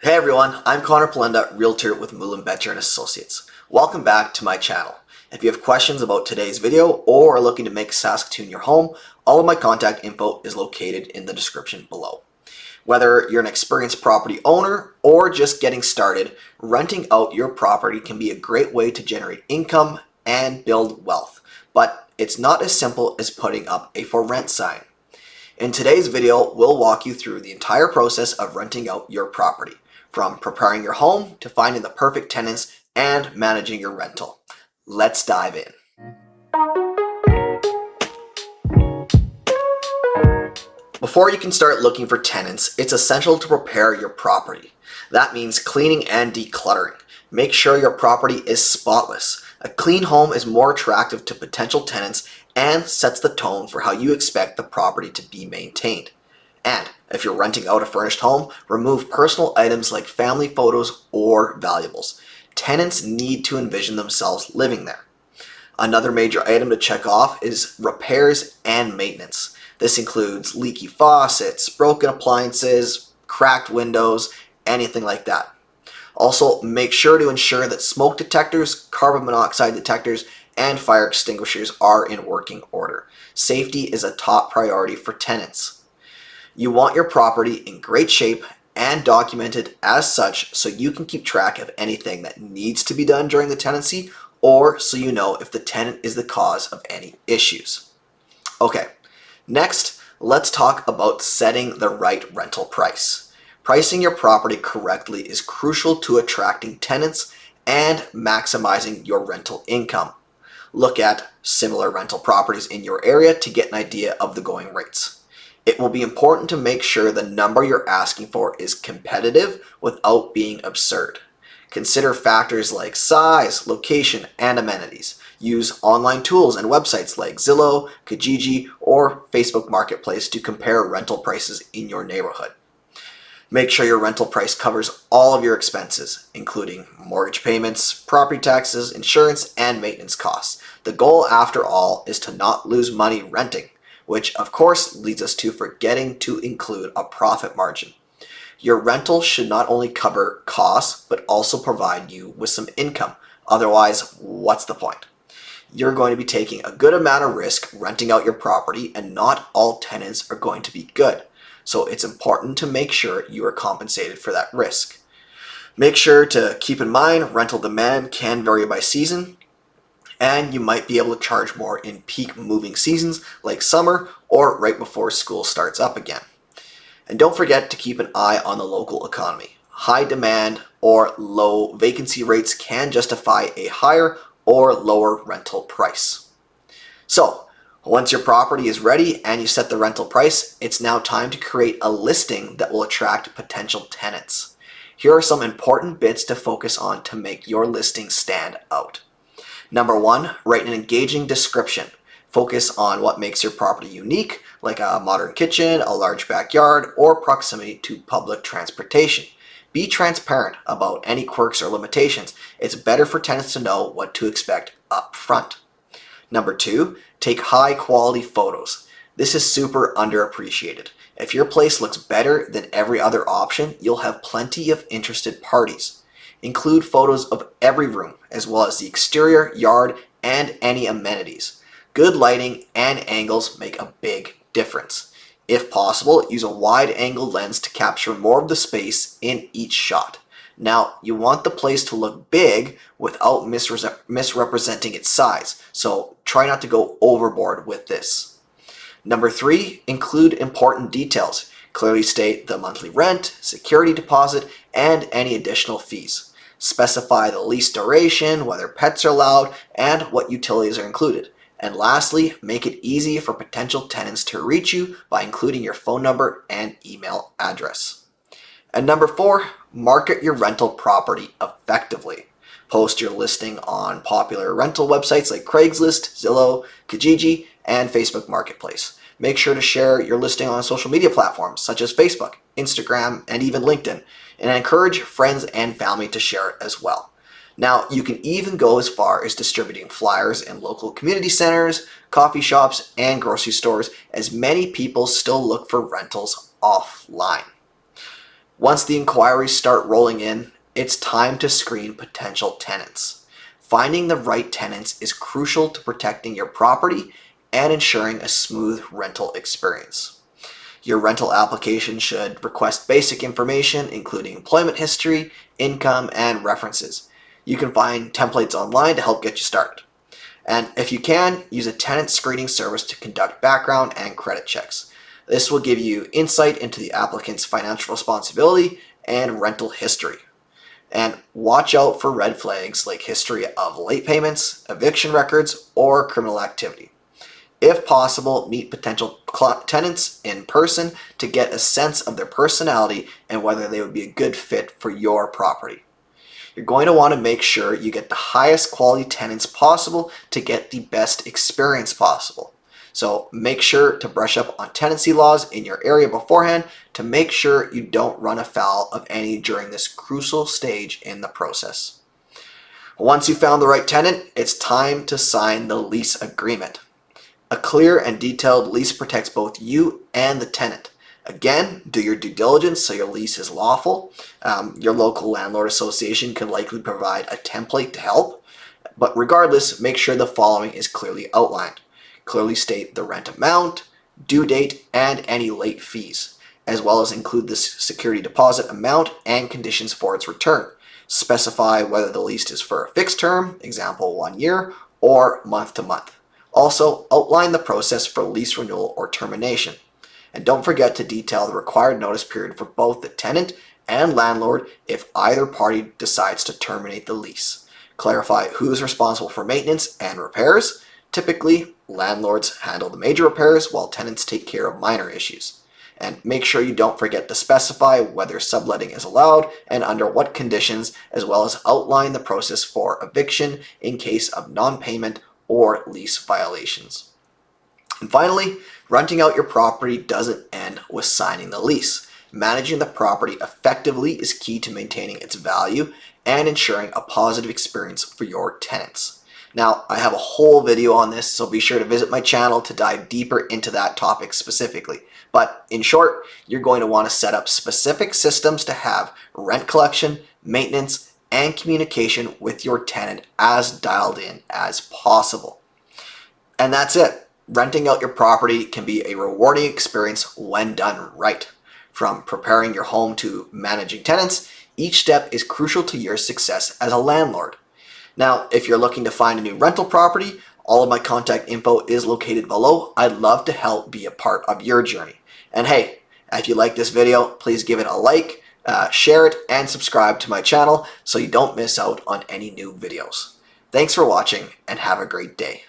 Hey everyone, I'm Conor Palendat, Realtor with Palendat and Associates. Welcome back to my channel. If you have questions about today's video or are looking to make Saskatoon your home, all of my contact info is located in the description below. Whether you're an experienced property owner or just getting started, renting out your property can be a great way to generate income and build wealth. But it's not as simple as putting up a for rent sign. In today's video, we'll walk you through the entire process of renting out your property, from preparing your home to finding the perfect tenants and managing your rental. Let's dive in. Before you can start looking for tenants, it's essential to prepare your property. That means cleaning and decluttering. Make sure your property is spotless. A clean home is more attractive to potential tenants and sets the tone for how you expect the property to be maintained. And if you're renting out a furnished home, remove personal items like family photos or valuables. Tenants need to envision themselves living there. Another major item to check off is repairs and maintenance. This includes leaky faucets, broken appliances, cracked windows, anything like that. Also, make sure to ensure that smoke detectors, carbon monoxide detectors, and fire extinguishers are in working order. Safety is a top priority for tenants. You want your property in great shape and documented as such so you can keep track of anything that needs to be done during the tenancy, or so you know if the tenant is the cause of any issues. Okay, next, let's talk about setting the right rental price. Pricing your property correctly is crucial to attracting tenants and maximizing your rental income. Look at similar rental properties in your area to get an idea of the going rates. It will be important to make sure the number you're asking for is competitive without being absurd. Consider factors like size, location, and amenities. Use online tools and websites like Zillow, Kijiji, or Facebook Marketplace to compare rental prices in your neighborhood. Make sure your rental price covers all of your expenses, including mortgage payments, property taxes, insurance, and maintenance costs. The goal, after all, is to not lose money renting, which of course leads us to forgetting to include a profit margin. Your rental should not only cover costs, but also provide you with some income. Otherwise, what's the point? You're going to be taking a good amount of risk renting out your property, and not all tenants are going to be good. So it's important to make sure you are compensated for that risk. Make sure to keep in mind rental demand can vary by season, and you might be able to charge more in peak moving seasons like summer or right before school starts up again. And don't forget to keep an eye on the local economy. High demand or low vacancy rates can justify a higher or lower rental price. So, once your property is ready and you set the rental price, it's now time to create a listing that will attract potential tenants. Here are some important bits to focus on to make your listing stand out. Number one, write an engaging description. Focus on what makes your property unique, like a modern kitchen, a large backyard, or proximity to public transportation. Be transparent about any quirks or limitations. It's better for tenants to know what to expect up front. Number two, take high quality photos. This is super underappreciated. If your place looks better than every other option, you'll have plenty of interested parties. Include photos of every room, as well as the exterior, yard, and any amenities. Good lighting and angles make a big difference. If possible, use a wide-angle lens to capture more of the space in each shot. Now, you want the place to look big without misrepresenting its size, so try not to go overboard with this. Number three, include important details. Clearly state the monthly rent, security deposit, and any additional fees. Specify the lease duration, whether pets are allowed, and what utilities are included. And lastly, make it easy for potential tenants to reach you by including your phone number and email address. And number four, market your rental property effectively. Post your listing on popular rental websites like Craigslist, Zillow, Kijiji, and Facebook Marketplace. Make sure to share your listing on social media platforms such as Facebook, Instagram, and even LinkedIn, and encourage friends and family to share it as well. Now, you can even go as far as distributing flyers in local community centers, coffee shops, and grocery stores, as many people still look for rentals offline. Once the inquiries start rolling in, it's time to screen potential tenants. Finding the right tenants is crucial to protecting your property and ensuring a smooth rental experience. Your rental application should request basic information, including employment history, income, and references. You can find templates online to help get you started. And if you can, use a tenant screening service to conduct background and credit checks. This will give you insight into the applicant's financial responsibility and rental history. And watch out for red flags like history of late payments, eviction records, or criminal activity. If possible, meet potential tenants in person to get a sense of their personality and whether they would be a good fit for your property. You're going to want to make sure you get the highest quality tenants possible to get the best experience possible. So make sure to brush up on tenancy laws in your area beforehand to make sure you don't run afoul of any during this crucial stage in the process. Once you've found the right tenant, it's time to sign the lease agreement. A clear and detailed lease protects both you and the tenant. Again, do your due diligence so your lease is lawful. Your local landlord association can likely provide a template to help, but regardless, make sure the following is clearly outlined. Clearly state the rent amount, due date, and any late fees, as well as include the security deposit amount and conditions for its return. Specify whether the lease is for a fixed term, example 1 year, or month to month. Also, outline the process for lease renewal or termination. And don't forget to detail the required notice period for both the tenant and landlord if either party decides to terminate the lease. Clarify who is responsible for maintenance and repairs. Typically, landlords handle the major repairs while tenants take care of minor issues. And make sure you don't forget to specify whether subletting is allowed and under what conditions, as well as outline the process for eviction in case of non-payment or lease violations. And finally, renting out your property doesn't end with signing the lease. Managing the property effectively is key to maintaining its value and ensuring a positive experience for your tenants. Now, I have a whole video on this, so be sure to visit my channel to dive deeper into that topic specifically. But in short, you're going to want to set up specific systems to have rent collection, maintenance, and communication with your tenant as dialed in as possible. And that's it. Renting out your property can be a rewarding experience when done right. From preparing your home to managing tenants, each step is crucial to your success as a landlord. Now, if you're looking to find a new rental property, all of my contact info is located below. I'd love to help be a part of your journey. And hey, if you like this video, please give it a like, share it, and subscribe to my channel so you don't miss out on any new videos. Thanks for watching and have a great day.